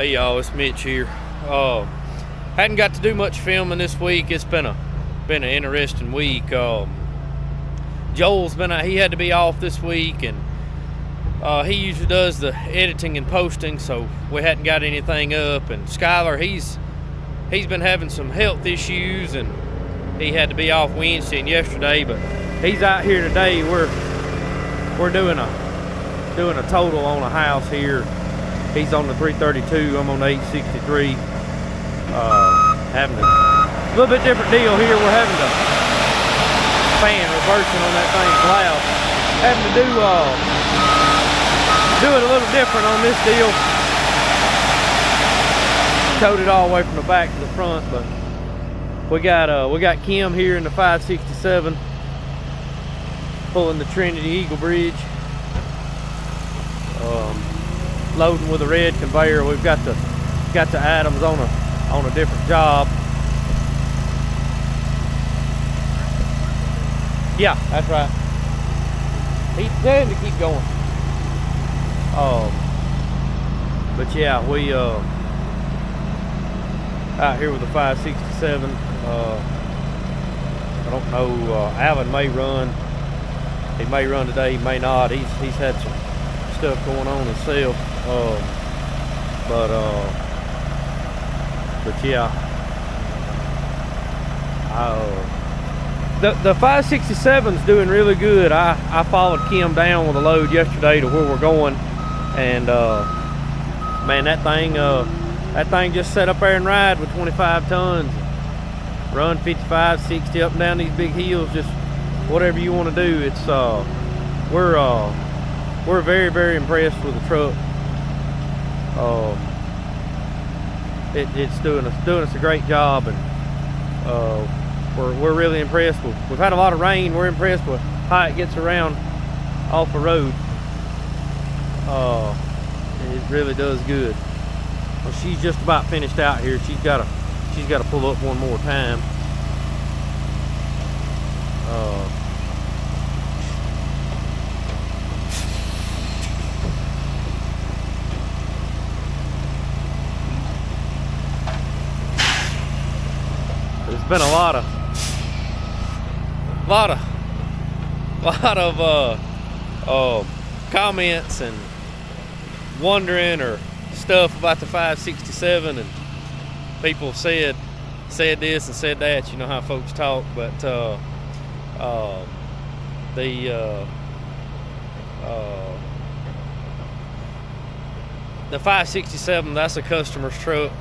Hey y'all, it's Mitch here. Hadn't got to do much filming this week. It's been an interesting week. Joel's he had to be off this week, and he usually does the editing and posting, so we hadn't got anything up. And Skylar, he's been having some health issues, and he had to be off Wednesday and yesterday, but he's out here today. We're doing a total on a house here. He's on the 332, I'm on the 863. Having a little bit different deal here. We're having the fan reversing on that thing's loud. Having to do it a little different on this deal. Towed it all the way from the back to the front, but we got Kim here in the 567 pulling the Trinity Eagle Bridge. Loading with a red conveyor. We've got the Adams on a different job. Yeah, that's right. He's telling him to keep going. But yeah, we out here with the 567. I don't know. Alvin may run. He may run today. He may not. He's had some stuff going on himself. But yeah, the 567's doing really good. I followed Kim down with a load yesterday to where we're going, and man, that thing just set up there and ride with 25 tons, run 55, 60 up and down these big hills, just whatever you want to do. It's we're very, very impressed with the truck. It's doing us a great job, and we're really impressed. We've had a lot of rain. We're impressed with how it gets around off the road. It really does good. Well, she's just about finished out here. She's got to pull up one more time. There's been a lot of comments and wondering or stuff about the 567, and people said this and said that. You know how folks talk, but the 567, that's a customer's truck.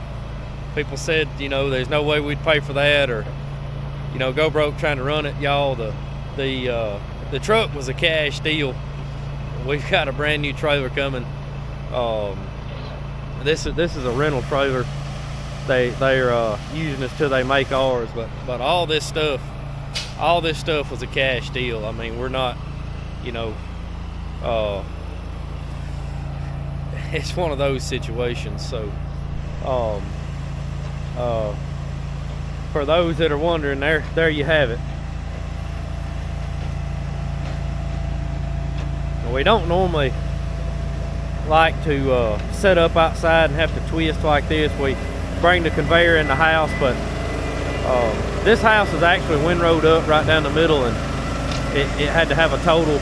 People said, there's no way we'd pay for that, or, go broke trying to run it. Y'all, the truck was a cash deal. We've got a brand new trailer coming. This is a rental trailer. They're using us till they make ours, but all this stuff was a cash deal. I mean, we're not, it's one of those situations. So, for those that are wondering, there you have it. We don't normally like to set up outside and have to twist like this. We bring the conveyor in the house, but this house is actually windrowed up right down the middle, and it had to have a total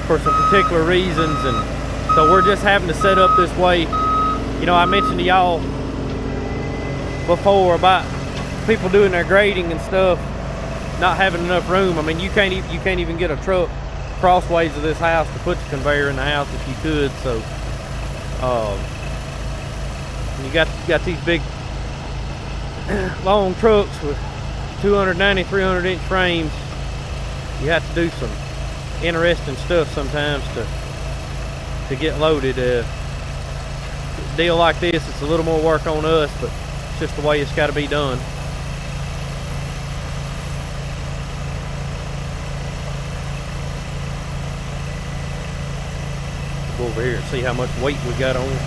for some particular reasons, and so we're just having to set up this way. I mentioned to y'all before about people doing their grading and stuff, not having enough room. I mean, you can't even get a truck crossways of this house to put the conveyor in the house if you could. So you got these big long trucks with 290, 300 inch frames. You have to do some interesting stuff sometimes to get loaded. A deal like this, it's a little more work on us, but it's just the way it's got to be done. Go over here and see how much weight we got on.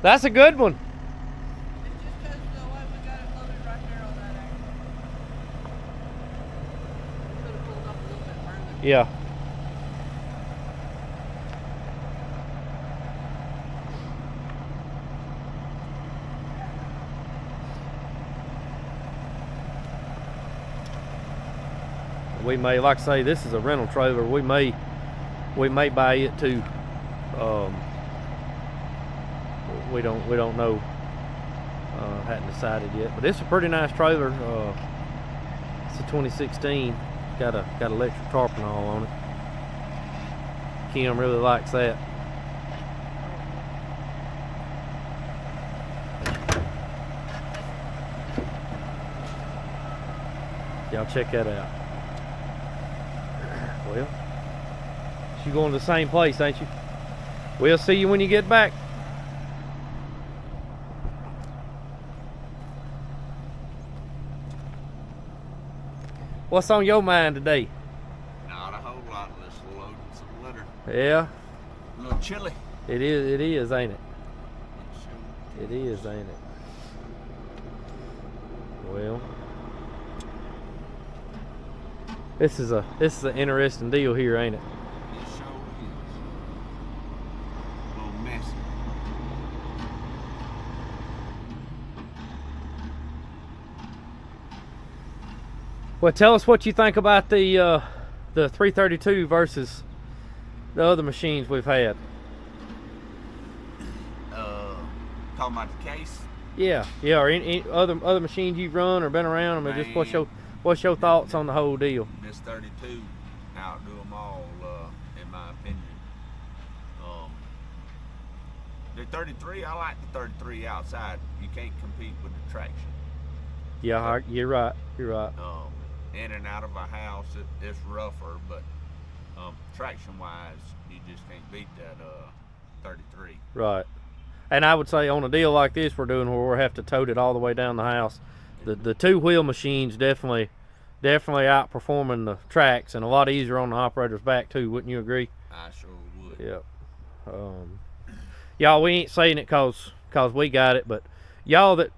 That's a good one. It's just because the way we got it loaded right there on that angle. We could have pulled up a little bit further. Yeah. We may, like I say, this is a rental trailer. We may buy it too. We don't know. Hadn't decided yet, but it's a pretty nice trailer. It's a 2016. Got electric tarp and all on it. Kim really likes that. Y'all check that out. Well, you're going to the same place, ain't you? We'll see you when you get back. What's on your mind today? Not a whole lot. Let's load some litter. Yeah. A little chilly. It is, ain't it? It is, ain't it? Well, this is an interesting deal here, ain't it? It sure is. A little messy. Well, tell us what you think about the 332 versus the other machines we've had. Talking about the case. Yeah, or any other machines you've run or been around. I mean, just what's your thoughts on the whole deal? This 32 outdo them all, in my opinion. The 33, I like the 33 outside. You can't compete with the traction. Yeah, you're right. You're right. In and out of a house, it's rougher, but traction-wise, you just can't beat that 33. Right. And I would say on a deal like this we're doing, where we have to tote it all the way down the house, the two-wheel machines definitely outperforming the tracks, and a lot easier on the operator's back too. Wouldn't you agree? I sure would. Yep. Y'all, we ain't saying it cause we got it, but y'all that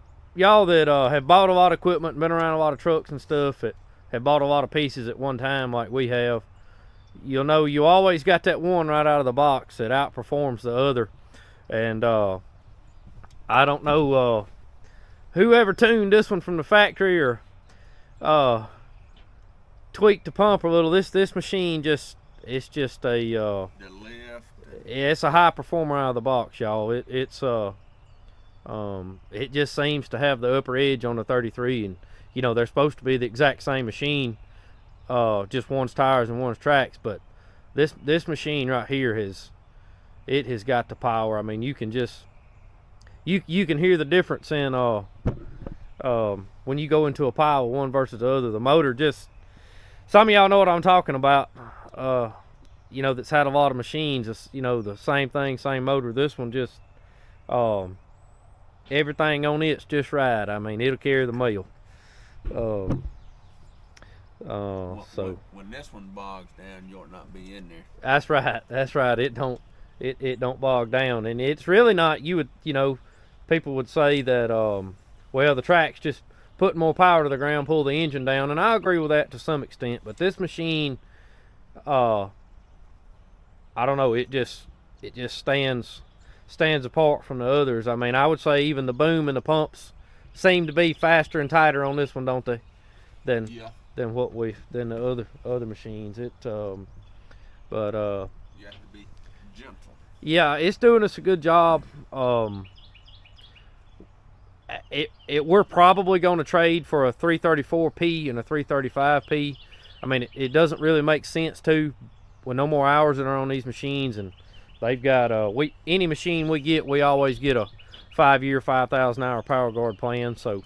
have bought a lot of equipment, been around a lot of trucks and stuff, that have bought a lot of pieces at one time like we have, you'll know you always got that one right out of the box that outperforms the other. And I don't know whoever tuned this one from the factory or tweaked the pump a little. This machine it's just a the lift. Yeah, it's a high performer out of the box, y'all. It just seems to have the upper edge on the 33, and you know they're supposed to be the exact same machine, just one's tires and one's tracks. But this machine right here has got the power. I mean, you can just you can hear the difference in when you go into a pile one versus the other. The motor just, some of y'all know what I'm talking about. You know, that's had a lot of machines. It's, you know, the same thing, same motor. This one just everything on it's just right. I mean, it'll carry the mail. So when this one bogs down, you ought not be in there. That's right. It don't bog down, and it's really not. People would say that well, the track's just putting more power to the ground, pull the engine down, and I agree with that to some extent. But this machine, I don't know. It just stands apart from the others. I mean, I would say even the boom and the pumps seem to be faster and tighter on this one, don't they? Than the other machines. You have to be gentle. Yeah, it's doing us a good job. We're probably going to trade for a 334P and a 335P. I mean, it doesn't really make sense to, with no more hours that are on these machines, and they've got any machine we get, we always get a 5-year, 5,000 hour power guard plan. So,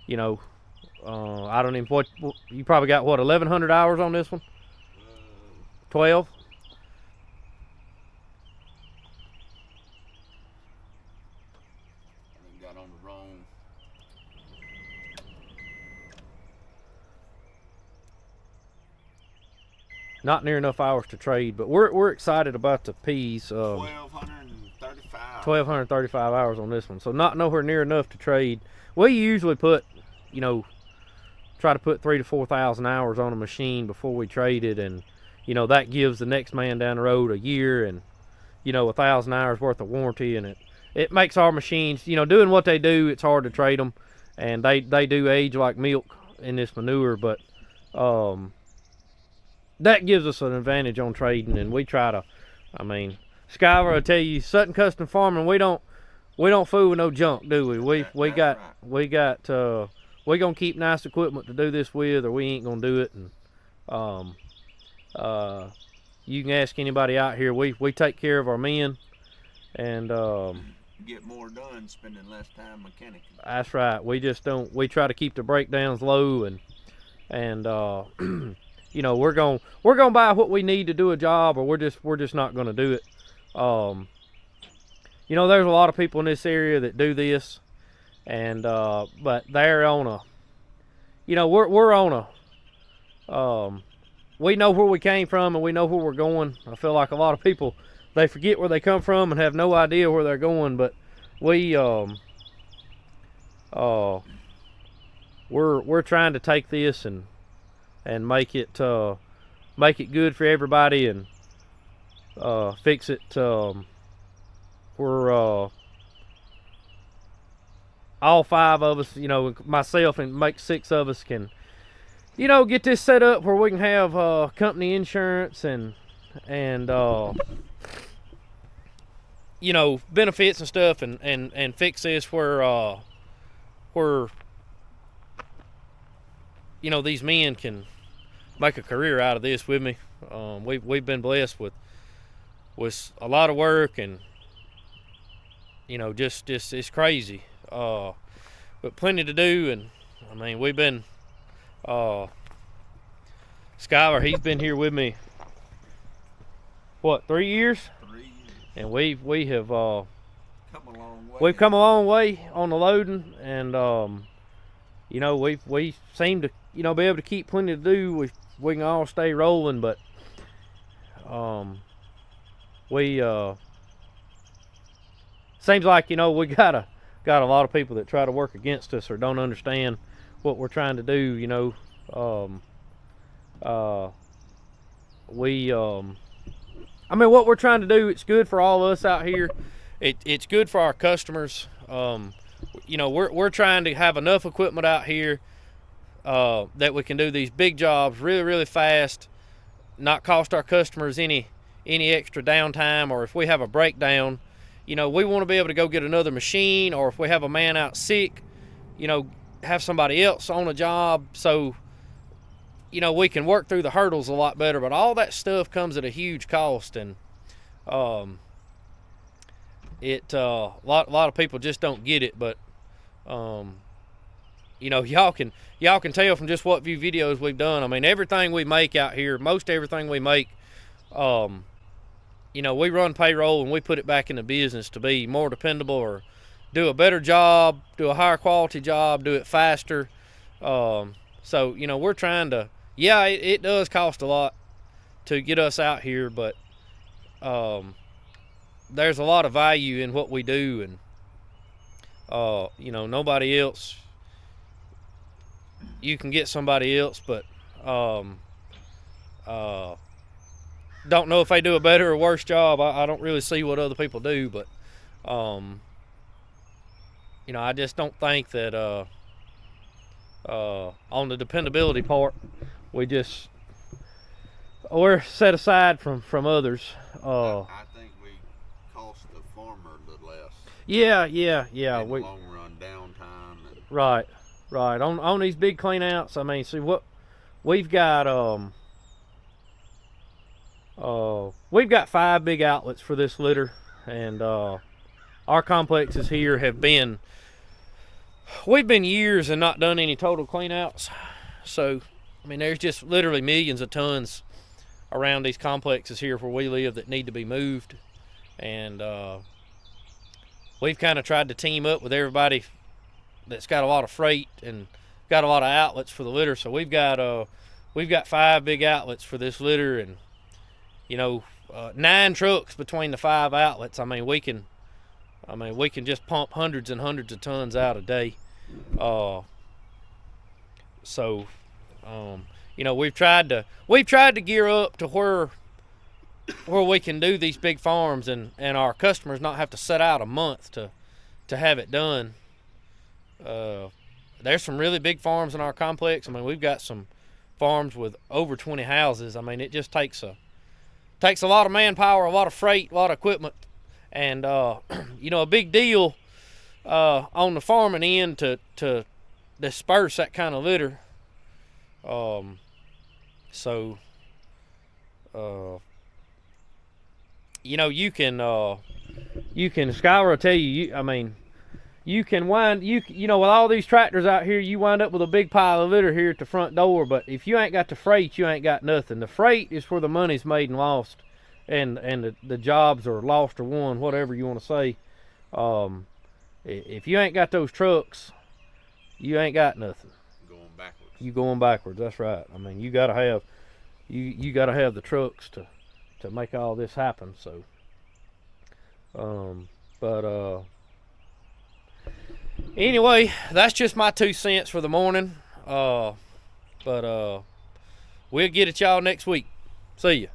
you know, I don't even, what you probably got, 1,100 hours on this one? 12? I got on the wrong. Not near enough hours to trade, but we're excited about the P's. 1,235. 1,235 hours on this one, so not nowhere near enough to trade. We usually put, you know, try to put 3,000 to 4,000 hours on a machine before we trade it, and you know that gives the next man down the road a year and, you know, 1,000 hours worth of warranty, and it makes our machines, you know, doing what they do, it's hard to trade them, and they do age like milk in this manure, but that gives us an advantage on trading, and we try to, I mean, Skyler will tell you, Sutton Custom Farming, we don't fool with no junk, we got we gonna keep nice equipment to do this with, or we ain't gonna do it. And you can ask anybody out here, we take care of our men, and get more done spending less time mechanically. That's right. We just don't, we try to keep the breakdowns low, and you know, we're gonna buy what we need to do a job, or we're just not gonna do it. You know, there's a lot of people in this area that do this, and but they're on a, you know, we're on a, we know where we came from and we know where we're going. I feel like a lot of people, they forget where they come from and have no idea where they're going, but we're trying to take this and make it good for everybody, and fix it. We're all 5 of us, you know, myself and make 6 of us can, you know, get this set up where we can have company insurance and you know, benefits and stuff, and fix this where you know, these men can make a career out of this with me. We've been blessed with a lot of work, and you know, just it's crazy, but plenty to do. And I mean, we've been Skyler, he's been here with me, what, 3 years? 3 years. And we have Come a long way. we've come a long way on the loading, and you know, we seem to, you know, be able to keep plenty to do. We can all stay rolling, but we seems like, you know, we got a lot of people that try to work against us or don't understand what we're trying to do, you know. I mean, what we're trying to do, it's good for all of us out here. It's good for our customers. You know, we're trying to have enough equipment out here that we can do these big jobs really, really fast, not cost our customers any extra downtime, or if we have a breakdown, you know, we want to be able to go get another machine, or if we have a man out sick, you know, have somebody else on a job, so, you know, we can work through the hurdles a lot better. But all that stuff comes at a huge cost, and a lot of people just don't get it. But you know, y'all can tell from just what few videos we've done. I mean, everything we make out here, most everything we make, you know, we run payroll and we put it back in the business to be more dependable, or do a better job, do a higher quality job, do it faster. So, you know, we're trying to, yeah, it does cost a lot to get us out here, but there's a lot of value in what we do, and you know, nobody else, you can get somebody else, but don't know if they do a better or worse job. I don't really see what other people do, but you know, I just don't think that on the dependability part, we're set aside from others. I think we cost the farmer a little less. Yeah. In the long run, downtime. And Right. On these big clean outs, I mean, see what we've got. We've got 5 big outlets for this litter, and our complexes here we've been years and not done any total clean outs. So, I mean, there's just literally millions of tons around these complexes here where we live that need to be moved, and we've kind of tried to team up with everybody that's got a lot of freight and got a lot of outlets for the litter. So we've got 5 big outlets for this litter, and you know, 9 trucks between the 5 outlets. I mean, we can I mean, we can just pump hundreds and hundreds of tons out a day. So, you know, we've tried to gear up to where we can do these big farms and our customers not have to set out a month to have it done. There's some really big farms in our complex. I mean, we've got some farms with over 20 houses. I mean, it just takes a lot of manpower, a lot of freight, a lot of equipment, and you know, a big deal on the farming end to disperse that kind of litter. So you know, you can Skylar will tell you, I mean, you can you know, with all these tractors out here, you wind up with a big pile of litter here at the front door, but if you ain't got the freight, you ain't got nothing. The freight is where the money's made and lost, and the jobs are lost or won, whatever you want to say. If you ain't got those trucks, you ain't got nothing. Going backwards. You going backwards, that's right. I mean, you gotta have the trucks to make all this happen. So anyway, that's just my 2 cents for the morning. We'll get at y'all next week. See ya.